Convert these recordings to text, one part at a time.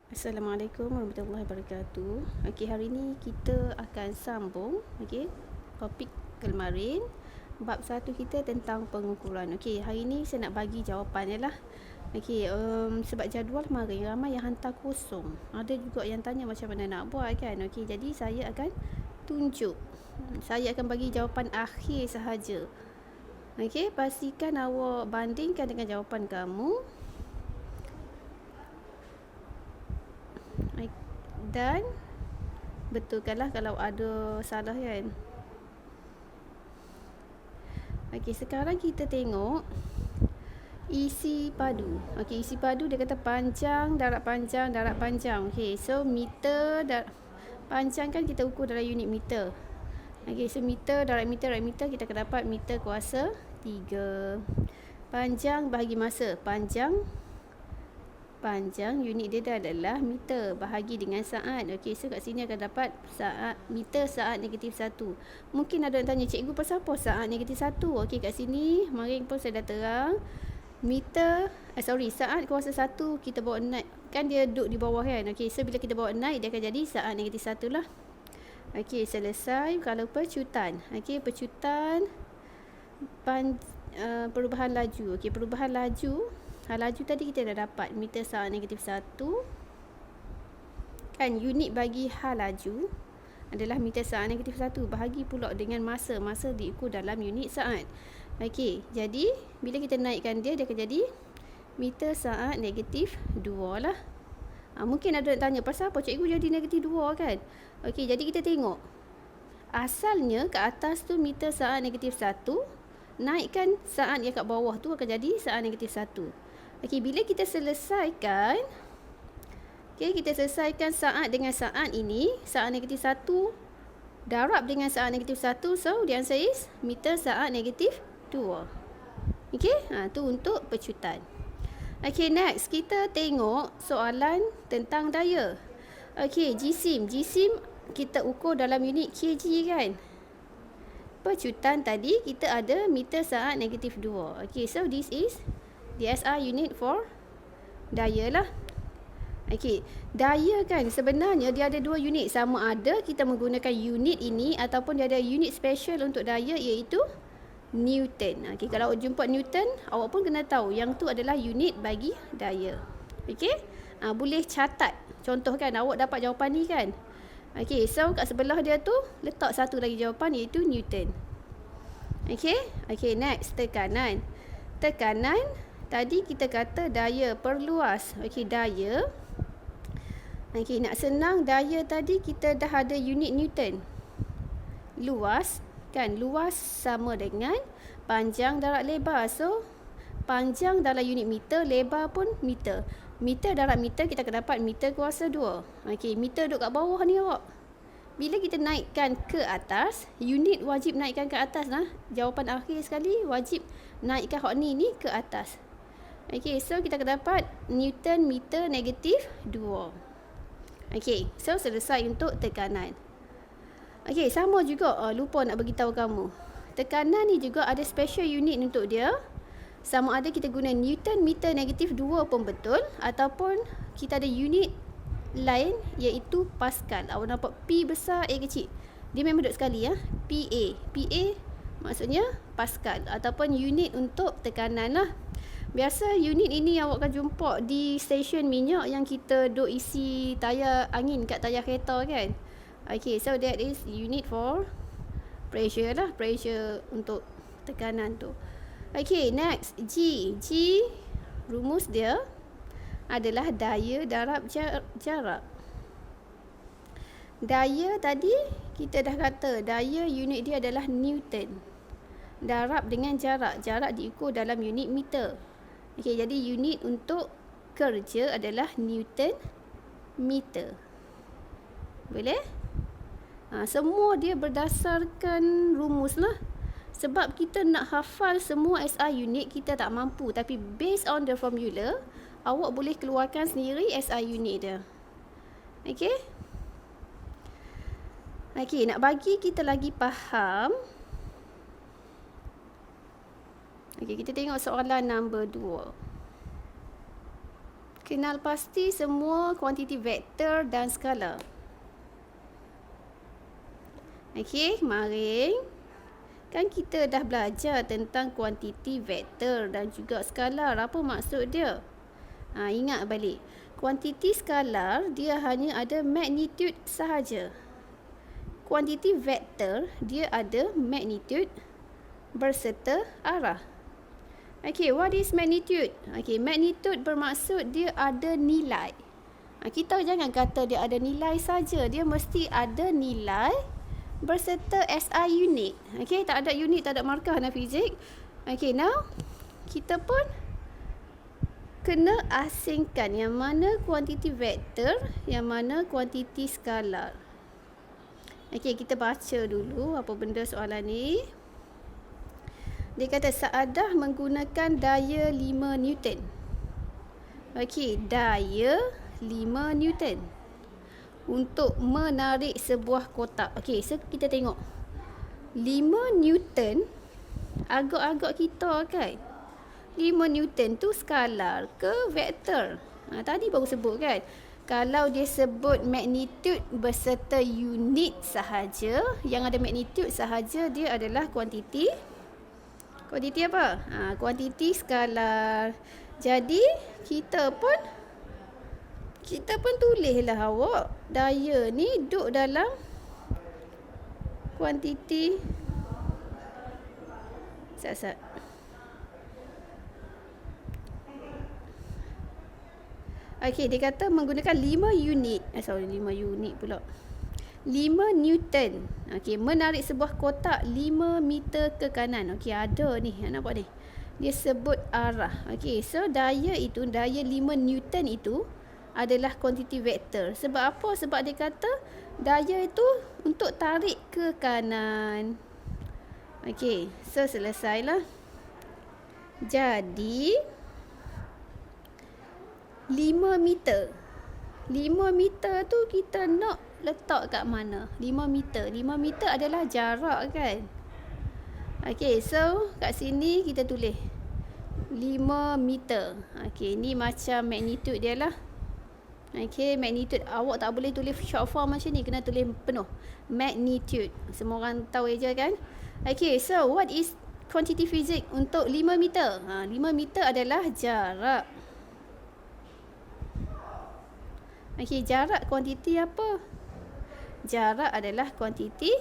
Assalamualaikum warahmatullahi wabarakatuh. Okey, hari ni kita akan sambung topik kemarin. Bab 1 kita tentang pengukuran. Okey, hari ni saya nak bagi jawapan je lah. Okey, sebab jadual kemarin ramai yang hantar kosong. Ada juga yang tanya macam mana nak buat kan. Okey, jadi saya akan tunjuk. Saya akan bagi jawapan akhir sahaja. Okey, pastikan awak bandingkan dengan jawapan kamu. Dan betulkanlah kalau ada salah kan. Okey, sekarang kita tengok isi padu. Okey, isi padu dia kata panjang, darat panjang, darat panjang. Okey, so meter panjang kan kita ukur dalam unit meter. Okey, so meter, darat meter kita akan dapat meter kuasa 3. Panjang bahagi masa. Panjang unit dia adalah meter bahagi dengan saat. Okey, so kat sini akan dapat meter saat negatif 1. Mungkin ada yang tanya, cikgu pasal apa saat negatif 1? Okey, kat sini kemarin pun saya dah terang. Saat kuasa 1 kita bawa naik. Kan dia duduk di bawah kan. Okey, so bila kita bawa naik dia akan jadi saat negatif 1 lah. Okey, selesai. Kalau pecutan. Okey, pecutan perubahan laju. Okey, perubahan laju. Laju tadi kita dah dapat meter saat negatif 1. Kan unit bagi laju adalah meter saat negatif 1 bahagi pula dengan masa. Masa diukur dalam unit saat. Okey, jadi bila kita naikkan dia akan jadi meter saat negatif 2 lah. Mungkin ada yang tanya, pasal apa cikgu jadi negatif 2 kan? Okey, jadi kita tengok. Asalnya ke atas tu meter saat negatif 1. Naikkan saat yang kat bawah tu akan jadi saat negatif 1. Okey, bila kita selesaikan saat dengan saat ini, saat negatif 1 darab dengan saat negatif 1, so the answer is meter saat negatif 2. Okey, tu untuk pecutan. Okey, next kita tengok soalan tentang daya. Okey, jisim kita ukur dalam unit kg kan. Pecutan tadi kita ada meter saat negatif 2. Okey, so this is the SI unit for daya lah. Okey, daya kan sebenarnya dia ada 2 unit. Sama ada kita menggunakan unit ini ataupun dia ada unit special untuk daya iaitu Newton. Okey, kalau awak jumpa Newton, awak pun kena tahu yang tu adalah unit bagi daya. Okey, boleh catat. Contoh kan, awak dapat jawapan ni kan. Okey, so kat sebelah dia tu letak satu lagi jawapan iaitu Newton. Okey, next tekanan. Tekanan tadi kita kata daya perluas. Okey, daya. Okey, nak senang daya tadi kita dah ada unit Newton. Luas kan, luas sama dengan panjang darat lebar. So panjang dalam unit meter, lebar pun meter. Meter darat meter kita akan dapat meter kuasa 2. Okey, meter duduk kat bawah ni awak. Bila kita naikkan ke atas, unit wajib naikkan ke atas lah. Jawapan akhir sekali wajib naikkan hak ni ke atas. Okey, so kita akan dapat Newton meter negatif 2. Okey, so selesai untuk tekanan. Okey, sama juga lupa nak beritahu kamu. Tekanan ni juga ada special unit untuk dia. Sama ada kita guna Newton meter negatif 2 pun betul, ataupun kita ada unit lain iaitu Pascal. Awak nampak P besar, A kecil. Dia memang duduk sekali ya. PA maksudnya Pascal ataupun unit untuk tekanan lah. Biasa unit ini awak akan jumpa di stesen minyak yang kita duk isi tayar angin kat tayar kereta kan. Okay, so that is unit for pressure lah. Pressure untuk tekanan tu. Okay, next G rumus dia adalah daya darab jarak. Daya tadi kita dah kata daya unit dia adalah Newton. Darab dengan jarak. Jarak diukur dalam unit meter. Okey, jadi unit untuk kerja adalah Newton meter. Boleh? Semua dia berdasarkan rumus lah. Sebab kita nak hafal semua SI unit kita tak mampu. Tapi based on the formula, awak boleh keluarkan sendiri SI unit dia. Okey? Okey, nak bagi kita lagi faham. Okey, kita tengok soalan nombor 2. Kenal pasti semua kuantiti vektor dan skalar. Okey, kemarin kan kita dah belajar tentang kuantiti vektor dan juga skalar. Apa maksud dia? Ingat balik. Kuantiti skalar dia hanya ada magnitude sahaja. Kuantiti vektor dia ada magnitude berserta arah. Okey, what is magnitude? Okey, magnitude bermaksud dia ada nilai. Kita jangan kata dia ada nilai saja, dia mesti ada nilai berserta SI unit. Okey, tak ada unit, tak ada markah dalam fizik. Okey, now kita pun kena asingkan yang mana kuantiti vektor, yang mana kuantiti skalar. Okey, kita baca dulu apa benda soalan ni. Dia kata Saadah menggunakan daya 5 Newton. Okey, daya 5 Newton untuk menarik sebuah kotak. Okey, so kita tengok. 5 Newton agak-agak kita kan. 5 Newton tu skalar ke vektor? Tadi baru sebut kan. Kalau dia sebut magnitude berserta unit sahaja, yang ada magnitude sahaja, dia adalah kuantiti apa? Kuantiti skalar. Jadi kita pun tulislah awak, daya ni duduk dalam kuantiti sat. Okey, dia kata menggunakan 5 unit. 5 unit pula. 5 Newton. Okey, menarik sebuah kotak 5 meter ke kanan. Okey, ada ni. Nampak ni. Dia sebut arah. Okey, so daya 5 Newton itu adalah kuantiti vektor. Sebab apa? Sebab dia kata daya itu untuk tarik ke kanan. Okey, so selesailah. Jadi 5 meter. 5 meter tu kita nak letak kat mana? 5 meter. 5 meter adalah jarak kan? Okey, so kat sini kita tulis 5 meter. Okey, ni macam magnitude dia lah. Okey, magnitude. Awak tak boleh tulis short form macam ni. Kena tulis penuh. Magnitude. Semua orang tahu je kan? Okey, so what is kuantiti fizik untuk 5 meter? 5 meter adalah jarak. Okey, jarak kuantiti apa? Jarak adalah kuantiti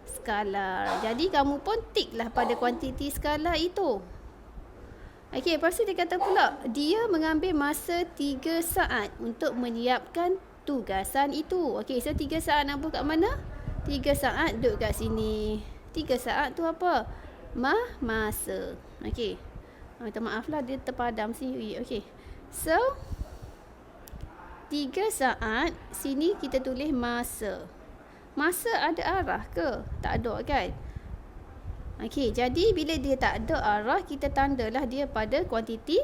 skalar. Jadi kamu pun tiklah pada kuantiti skalar itu. Okey, lepas tu dia kata pula, dia mengambil masa 3 saat untuk menyiapkan tugasan itu. Okey, so 3 saat nak buat kat mana? 3 saat duduk kat sini. 3 saat tu apa? Masa. Okey. Minta maaf lah, dia terpadam sendiri. Okey. So 3 saat, sini kita tulis masa. Masa ada arah ke? Tak ada kan? Okey, jadi bila dia tak ada arah, kita tandalah dia pada kuantiti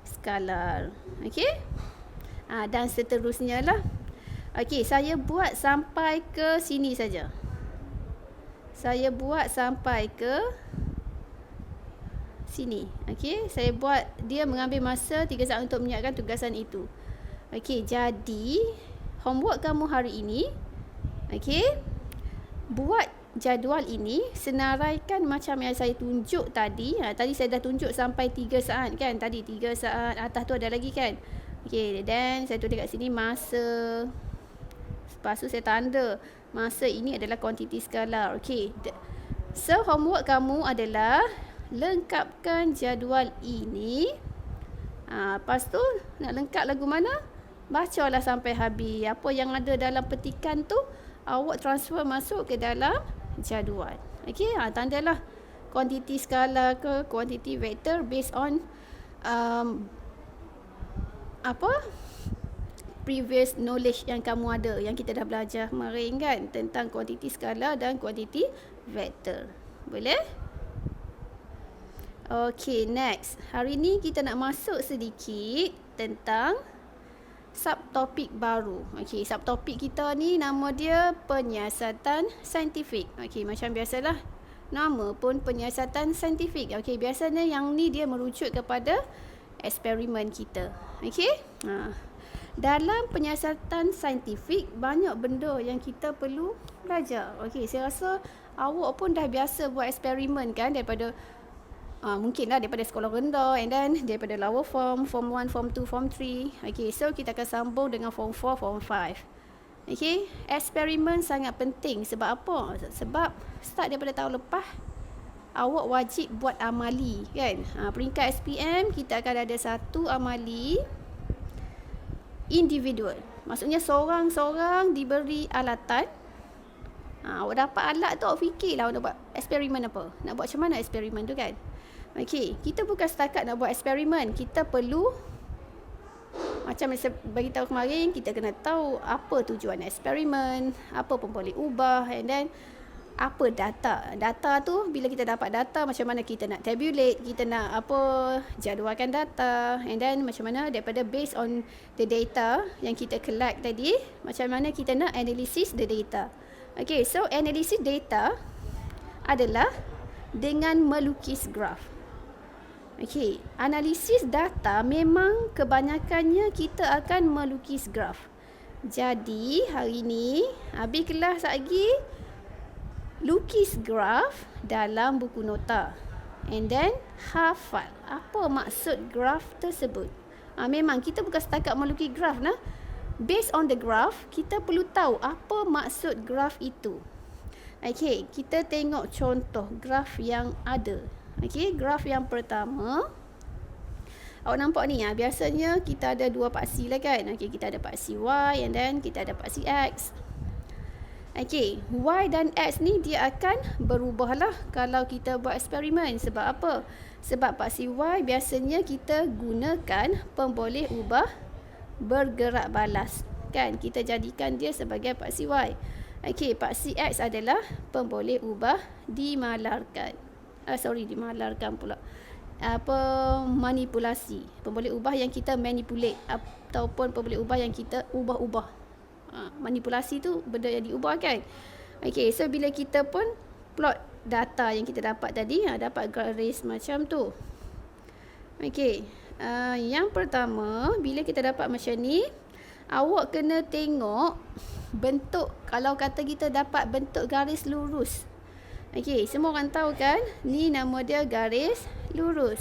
skalar. Okey? Dan seterusnya lah. Okey, saya buat sampai ke sini saja. Saya buat sampai ke sini. Okey, saya buat, dia mengambil masa 3 saat untuk menyiapkan tugasan itu. Okey, jadi homework kamu hari ini, okey, buat jadual ini, senaraikan macam yang saya tunjuk tadi. Tadi saya dah tunjuk sampai 3 saat kan. Tadi 3 saat, atas tu ada lagi kan. Okey, dan saya tulis kat sini masa. Lepas tu saya tanda masa ini adalah kuantiti skalar. Okey. So homework kamu adalah lengkapkan jadual ini. Lepas tu nak lengkap lagu mana? Bacalah sampai habis. Apa yang ada dalam petikan tu awak transfer masuk ke dalam jadual. Okey, tandalah kuantiti skalar ke kuantiti vektor based on previous knowledge yang kamu ada, yang kita dah belajar kemarin kan, tentang kuantiti skalar dan kuantiti vektor. Boleh? Okey, next. Hari ni kita nak masuk sedikit tentang subtopik baru. Okey, subtopik kita ni nama dia penyiasatan saintifik. Okey, macam biasalah. Nama pun penyiasatan saintifik. Okey, biasanya yang ni dia merujuk kepada eksperimen kita. Okey? Dalam penyiasatan saintifik, banyak benda yang kita perlu belajar. Okey, saya rasa awak pun dah biasa buat eksperimen kan, daripada mungkinlah daripada sekolah rendah, and then daripada lower form, form 1, form 2, form 3. Okey, so kita akan sambung dengan form 4, form 5. Okey, eksperimen sangat penting. Sebab apa? Sebab start daripada tahun lepas, awak wajib buat amali kan. Peringkat SPM kita akan ada satu amali individual. Maksudnya seorang-seorang diberi alatan. Awak dapat alat tu, awak fikirlah awak nak buat eksperimen apa. Nak buat macam mana eksperimen tu kan. Okey, kita bukan setakat nak buat eksperimen. Kita perlu, macam saya bagi tahu kemarin, kita kena tahu apa tujuan eksperimen, apa pun boleh ubah, and then apa data. Data tu, bila kita dapat data, macam mana kita nak tabulate, kita nak jadualkan data, and then macam mana daripada based on the data yang kita collect tadi, macam mana kita nak analysis the data. Okay, so analysis data adalah dengan melukis graf. Okay, analisis data memang kebanyakannya kita akan melukis graf. Jadi hari ni habis kelas lagi, lukis graf dalam buku nota, and then hafal apa maksud graf tersebut. Memang kita bukan setakat melukis graf nah. Based on the graph, kita perlu tahu apa maksud graf itu. Okey, kita tengok contoh graf yang ada. Okey, graf yang pertama, awak nampak ni biasanya kita ada dua paksi lah kan. Okey, kita ada paksi Y, and then kita ada paksi X. Okey, Y dan X ni dia akan berubah lah kalau kita buat eksperimen. Sebab apa? Sebab paksi Y biasanya kita gunakan pemboleh ubah bergerak balas. Kan? Kita jadikan dia sebagai paksi Y. Okey, paksi X adalah pemboleh ubah dimalarkan. Dimalarkan pula. Manipulasi. Pemboleh ubah yang kita manipulate, ataupun pemboleh ubah yang kita ubah-ubah. Manipulasi tu benda yang diubah kan. Okey, so bila kita pun plot data yang kita dapat tadi, dapat garis macam tu. Okey, yang pertama, bila kita dapat macam ni, awak kena tengok bentuk. Kalau kata kita dapat bentuk garis lurus, okey, semua orang tahu kan, ni nama dia garis lurus.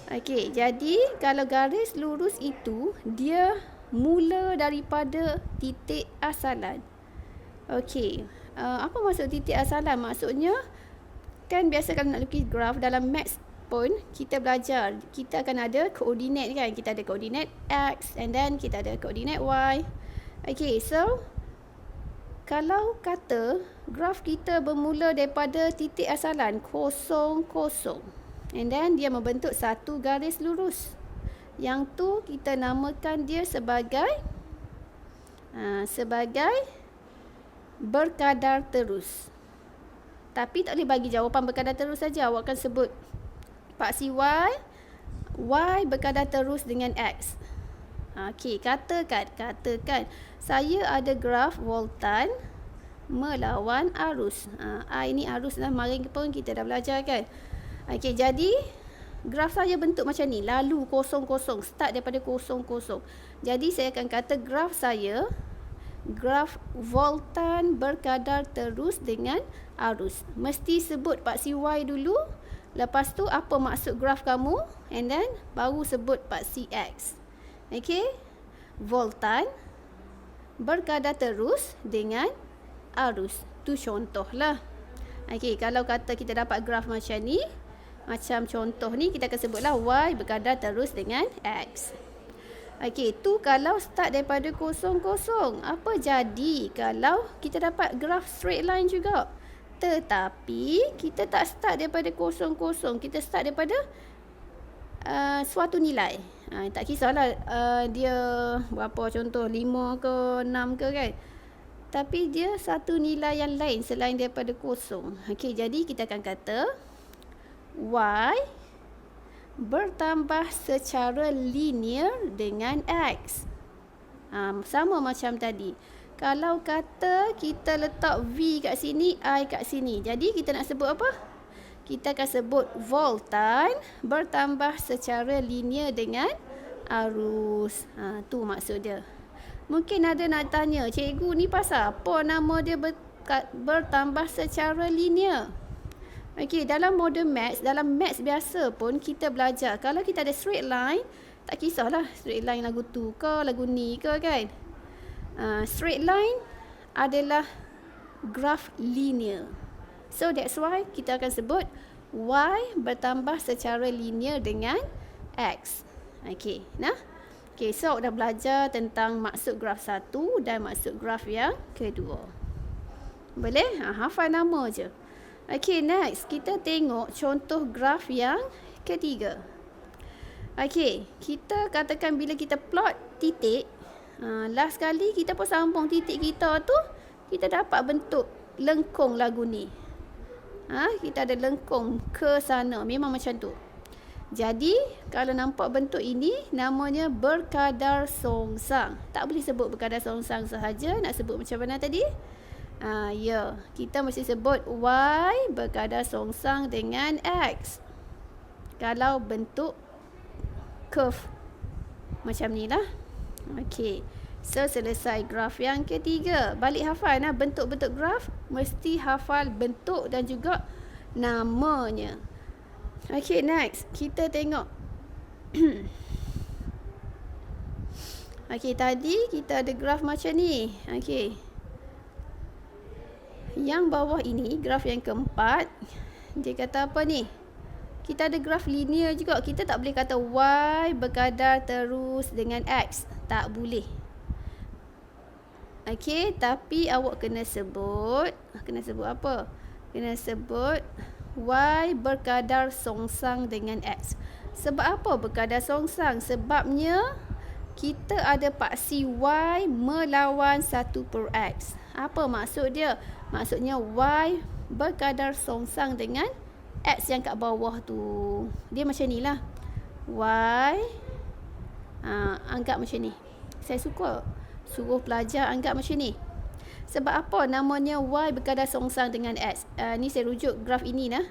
Okey, jadi kalau garis lurus itu, dia mula daripada titik asalan. Okey, apa maksud titik asalan? Maksudnya kan biasa kalau nak lukis graf dalam maths pun kita belajar, kita akan ada koordinat kan. Kita ada koordinat X, and then kita ada koordinat Y. Okey, so kalau kata graf kita bermula daripada titik asalan 0, 0, and then dia membentuk satu garis lurus, yang tu kita namakan dia sebagai berkadar terus. Tapi tak boleh bagi jawapan berkadar terus saja. Awak akan sebut paksi Y berkadar terus dengan X. Okey, katakan saya ada graf voltan melawan arus. I ni arus lah, kemarin pun kita dah belajar kan. Okey, jadi graf saya bentuk macam ni, lalu 0, 0, start daripada 0, 0. Jadi saya akan kata graf saya, graf voltan berkadar terus dengan arus. Mesti sebut paksi Y dulu, lepas tu apa maksud graf kamu, and then baru sebut paksi X. Okey, voltan berkadar terus dengan arus. Tu contohlah. Okey, kalau kata kita dapat graf macam ni, macam contoh ni, kita akan sebutlah Y berkadar terus dengan X. Okey, tu kalau start daripada 0, 0. Apa jadi kalau kita dapat graf straight line juga? Tetapi kita tak start daripada 0, 0. Kita start daripada suatu nilai. Tak kisahlah dia berapa, contoh 5 ke 6 ke kan. Tapi dia satu nilai yang lain selain daripada 0. Okey, jadi kita akan kata Y bertambah secara linear dengan X. Sama macam tadi. Kalau kata kita letak V kat sini, I kat sini, jadi kita nak sebut apa? kita akan sebut voltan bertambah secara linear dengan arus. Tu maksud dia. Mungkin ada nak tanya, cikgu ni pasal apa nama dia bertambah secara linear? Okey, dalam model maths, dalam maths biasa pun kita belajar kalau kita ada straight line, tak kisahlah straight line lagu tu ke, lagu ni ke kan. Straight line adalah graf linear. So that's why kita akan sebut y bertambah secara linear dengan x. Okey, nah. Okey, so dah belajar tentang maksud graf satu dan maksud graf yang kedua. Boleh? Hafal nama je. Okey, next kita tengok contoh graf yang ketiga. Okey, kita katakan bila kita plot titik, last kali kita pun sambung titik kita tu, kita dapat bentuk lengkung lagu ni. Kita ada lengkung ke sana, memang macam tu. Jadi, kalau nampak bentuk ini, namanya berkadar songsang. Tak boleh sebut berkadar songsang sahaja. Nak sebut macam mana tadi? Ya, kita mesti sebut y berkadar songsang dengan x. Kalau bentuk curve macam ni lah. Okey. So, selesai graf yang ketiga. Balik hafal bentuk-bentuk graf. Mesti hafal bentuk dan juga namanya. Okay, next. Kita tengok. Okay, tadi kita ada graf macam ni. Okay. Yang bawah ini, graf yang keempat. Dia kata apa ni? Kita ada graf linear juga. Kita tak boleh kata y berkadar terus dengan x. Tak boleh. Okay, tapi awak kena sebut. Kena sebut apa? Kena sebut y berkadar songsang dengan x. Sebab apa berkadar songsang? Sebabnya kita ada paksi y melawan 1/x. Apa maksud dia? Maksudnya y berkadar songsang dengan x yang kat bawah tu. Dia macam ni lah. Y anggap macam ni. Saya suka suruh pelajar anggap macam ni. Sebab apa namanya y berkadar songsang dengan x? Ni saya rujuk graf ini lah.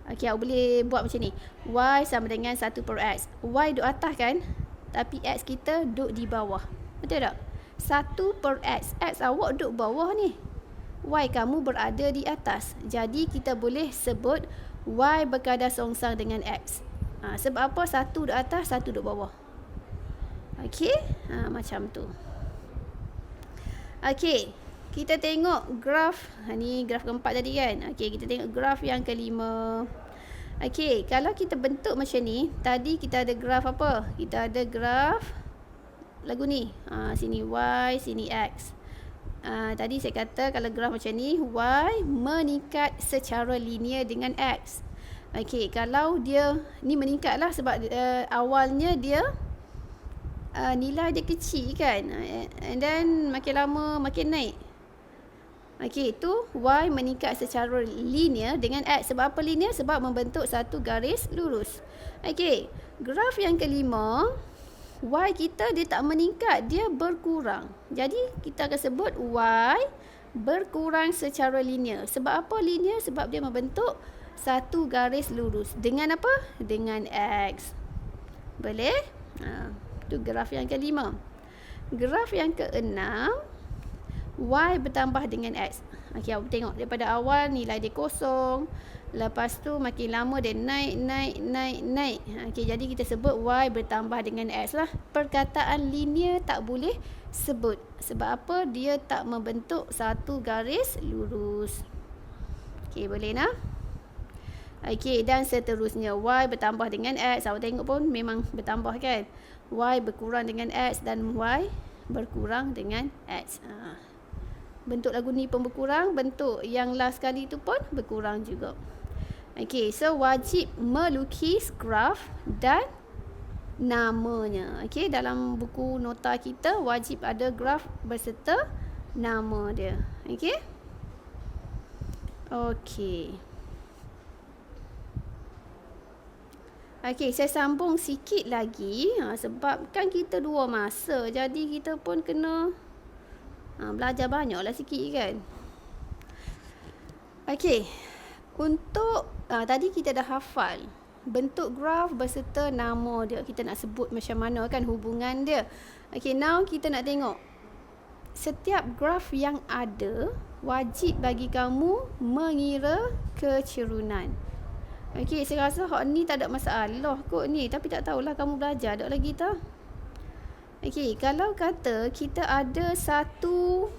Okey, awak boleh buat macam ni. Y sama dengan 1/x. Y duduk atas kan? Tapi x kita duduk di bawah. Betul tak? 1/x. X awak duduk bawah ni. Y kamu berada di atas. Jadi kita boleh sebut y berkadar songsang dengan x. Sebab apa? 1 duduk atas, 1 duduk bawah. Okey? Macam tu. Okey, kita tengok graf. Ni graf keempat tadi kan. Okey, kita tengok graf yang kelima. Okey, kalau kita bentuk macam ni, tadi kita ada graf apa? Kita ada graf lagu ni. Sini y, sini x. Tadi saya kata kalau graf macam ni, y meningkat secara linear dengan x. Okey, kalau dia ni meningkat lah sebab awalnya dia nilai dia kecil kan, and then makin lama makin naik. Okey, itu y meningkat secara linear dengan x. Sebab apa linear? Sebab membentuk satu garis lurus. Okey, graf yang kelima, y kita dia tak meningkat, dia berkurang. Jadi kita akan sebut y berkurang secara linear. Sebab apa linear? Sebab dia membentuk satu garis lurus. Dengan apa? Dengan x. Boleh? Itu graf yang kelima. Graf yang keenam, y bertambah dengan x. Okey, awak tengok daripada awal nilai dia kosong. Lepas tu makin lama dia naik. Okey, jadi kita sebut y bertambah dengan x lah. Perkataan linear tak boleh sebut. Sebab apa? Dia tak membentuk satu garis lurus. Okey, boleh nak? Okey, dan seterusnya y bertambah dengan x. Awak tengok pun memang bertambah kan? Y berkurang dengan x dan y berkurang dengan x. Bentuk lagu ni pun berkurang, bentuk yang last kali tu pun berkurang juga. Okey, so wajib melukis graf dan namanya. Okey, dalam buku nota kita wajib ada graf berserta nama dia. Okey? Okey. Okey, saya sambung sikit lagi. Sebab kan kita dua masa, jadi kita pun kena belajar banyaklah sikit kan. Okey, untuk tadi kita dah hafal bentuk graf berserta nama dia. Kita nak sebut macam mana kan hubungan dia. Okay, now kita nak tengok setiap graf yang ada, wajib bagi kamu mengira kecerunan. Okay, saya rasa hak ni tak ada masalah kot ni. Tapi tak tahulah kamu belajar tak lagi tak? Okay, kalau kata kita ada satu,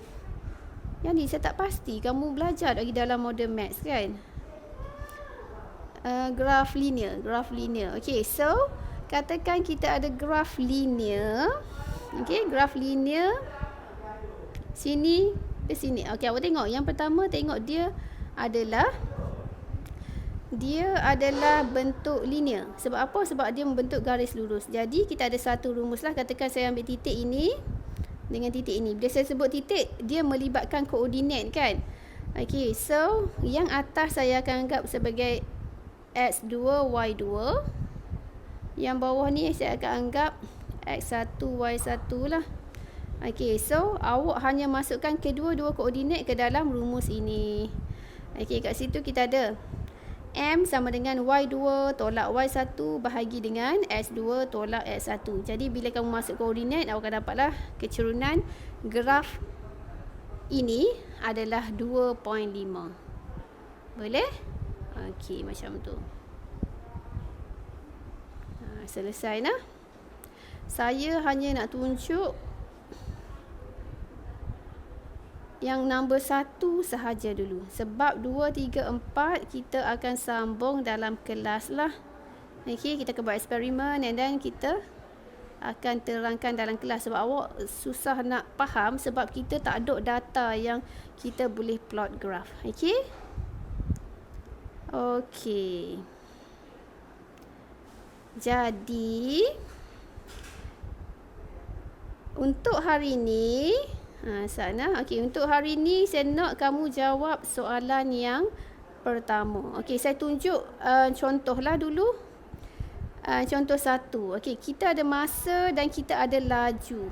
yang ni saya tak pasti kamu belajar lagi dalam model maths kan? Graf linear. Okay, so katakan kita ada graf linear. Okay, graf linear sini ke sini. Okay, awak tengok yang pertama, tengok dia adalah bentuk linear. Sebab apa? Sebab dia membentuk garis lurus. Jadi kita ada satu rumus lah. Katakan saya ambil titik ini dengan titik ini. Bila saya sebut titik, dia melibatkan koordinat kan? Okay, so yang atas saya akan anggap sebagai X2, Y2. Yang bawah ni saya akan anggap X1, Y1 lah. Okay, so awak hanya masukkan kedua-dua koordinat ke dalam rumus ini. Okay, kat situ kita ada M sama dengan Y2 tolak Y1 bahagi dengan X2 tolak X1. Jadi bila kamu masuk koordinat, awak akan dapatlah kecerunan graf ini adalah 2.5. Boleh? Okey, macam tu. Selesai nah. Saya hanya nak tunjuk yang nombor 1 sahaja dulu. Sebab 2, 3, 4 kita akan sambung dalam kelas lah. Okay, kita akan buat eksperimen and then kita akan terangkan dalam kelas. Sebab awak susah nak faham sebab kita tak ada data yang kita boleh plot graf. Okay? Okay. Jadi untuk hari ni sana. Okey, untuk hari ni saya nak kamu jawab soalan yang pertama. Okey, saya tunjuk contohlah dulu. Contoh 1. Okey, kita ada masa dan kita ada laju.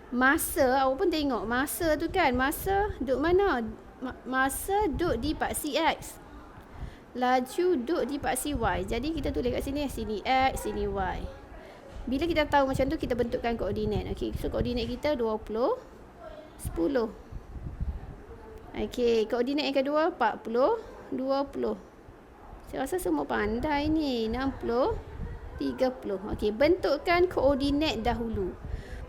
Masa, awak pun tengok masa tu kan. Masa duduk mana? Masa duduk di paksi X. Laju duduk di paksi Y. Jadi kita tulis kat sini, sini X, sini Y. Bila kita tahu macam tu, kita bentukkan koordinat. Okey, so koordinat kita 20, 10. Okey, koordinat yang kedua 40, 20. Saya rasa semua pandai ni. 60, 30. Okey, bentukkan koordinat dahulu.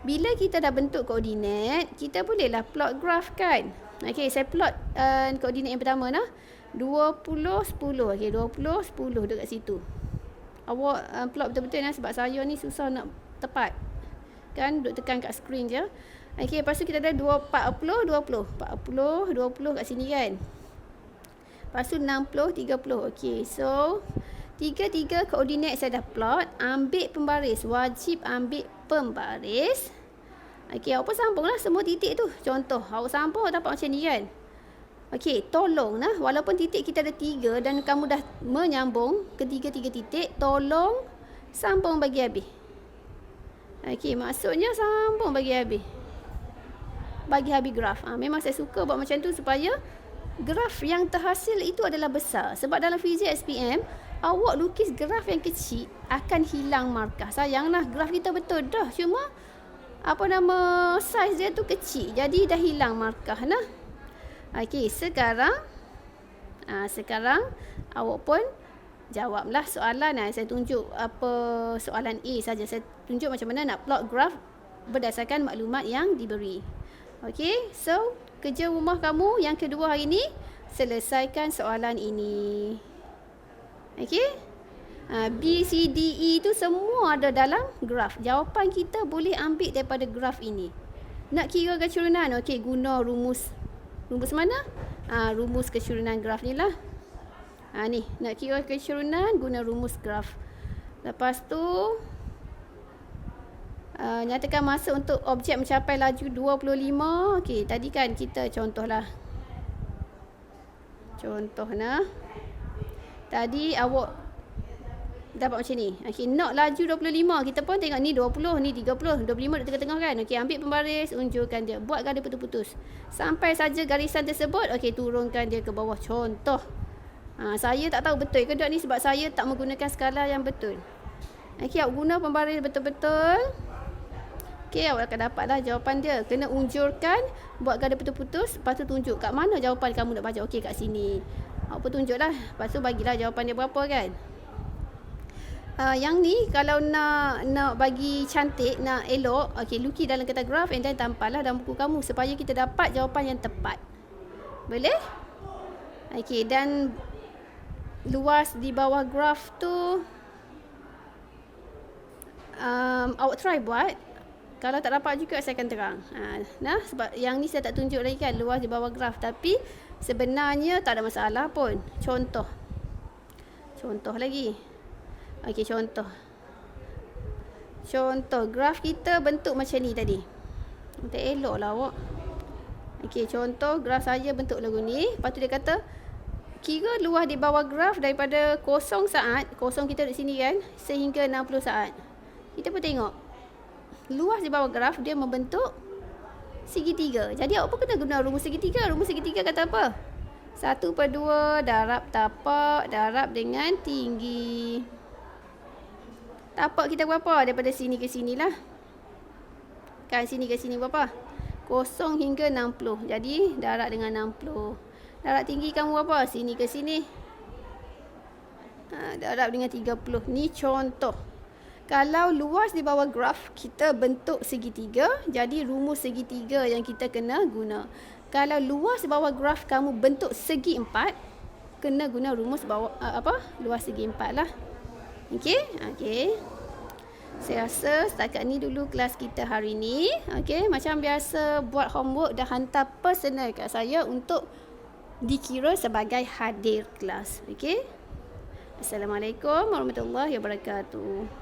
Bila kita dah bentuk koordinat, kita bolehlah plot graf kan. Okey, saya plot koordinat yang pertama nah. 20, 10. Okey, 20, 10 dekat situ. Awak plot betul-betul nah sebab saya ni susah nak tepat. Kan duk tekan kat skrin je. Okey, lepas tu kita ada 40, 20. 40, 20 kat sini kan. Lepas tu 60, 30. Okey, so tiga koordinat saya dah plot. Ambil pembaris. Wajib ambil pembaris. Okey, awak pun sambunglah semua titik tu. Contoh, awak sambung dapat macam ni kan. Okey, tolong nah, walaupun titik kita ada 3 dan kamu dah menyambung ketiga-tiga titik, tolong sambung bagi habis. Okey, maksudnya sambung bagi habis. Bagi habis graf. Memang saya suka buat macam tu supaya graf yang terhasil itu adalah besar. Sebab dalam fizik SPM, awak lukis graf yang kecil akan hilang markah. Sayanglah graf kita betul dah. Cuma saiz dia tu kecil. Jadi dah hilang markah nah. Okey, sekarang awak pun jawablah soalan. Saya tunjuk soalan A saja. Saya tunjuk macam mana nak plot graf berdasarkan maklumat yang diberi. Okey, so kerja rumah kamu yang kedua hari ni, selesaikan soalan ini. Okey? B, C, D, E tu semua ada dalam graf. Jawapan kita boleh ambil daripada graf ini. Nak kira kecerunan, okey, guna rumus. Rumus mana? Rumus kecerunan graf ni lah. Ni, nak kira kecerunan guna rumus graf. Lepas tu nyatakan masa untuk objek mencapai laju 25. Okey, tadi kan kita contohlah. Contoh nah. Tadi awak dapat macam ni. Okey, nak laju 25. Kita pun tengok ni 20, ni 30, 25 di tengah-tengah kan. Okey, ambil pembaris, unjurkan dia. Buatkan dia putus-putus. Sampai saja garisan tersebut, okey, turunkan dia ke bawah. Contoh. Saya tak tahu betul ke tak ni sebab saya tak menggunakan skala yang betul. Okey, awak guna pembaris betul-betul. Okey, awak akan dapatlah jawapan dia. Kena unjurkan, buat gada putus-putus, lepas tu tunjuk kat mana jawapan kamu nak baca. Okey, kat sini. Awak pun tunjuklah. Lepas tu bagilah jawapan dia berapa kan. Yang ni kalau nak bagi cantik, nak elok, okey, lukis dalam kertas graf and then tampallah dalam buku kamu supaya kita dapat jawapan yang tepat. Boleh? Okey, dan luas di bawah graf tu awak try buat. Kalau tak dapat juga saya akan terang. Sebab yang ni saya tak tunjuk lagi kan luas di bawah graf, tapi sebenarnya tak ada masalah pun. Contoh lagi. Okey, contoh graf kita bentuk macam ni tadi. Tak elok lah awak. Okey, contoh graf saya bentuk lagu ni. Lepas tu dia kata kira luas di bawah graf daripada 0 saat, kosong kita di sini kan, sehingga 60 saat. Kita pun tengok luas di bawah graf dia membentuk segitiga. Jadi awak pun kena guna rumus segitiga. Rumus segitiga kata apa? 1/2 darab tapak darab dengan tinggi. Tapak kita berapa? Daripada sini ke sini lah. Kan sini ke sini berapa? 0 hingga 60. Jadi darab dengan 60. Darab tinggi kamu berapa? Sini ke sini. Darab dengan 30. Ni contoh. Kalau luas di bawah graf kita bentuk segitiga, jadi rumus segitiga yang kita kena guna. Kalau luas di bawah graf kamu bentuk segi empat, kena guna rumus luas segi empat lah. Okey. Saya rasa setakat ni dulu kelas kita hari ni. Okey, macam biasa buat homework dan hantar personal kat saya untuk dikira sebagai hadir kelas. Okey. Assalamualaikum warahmatullahi wabarakatuh.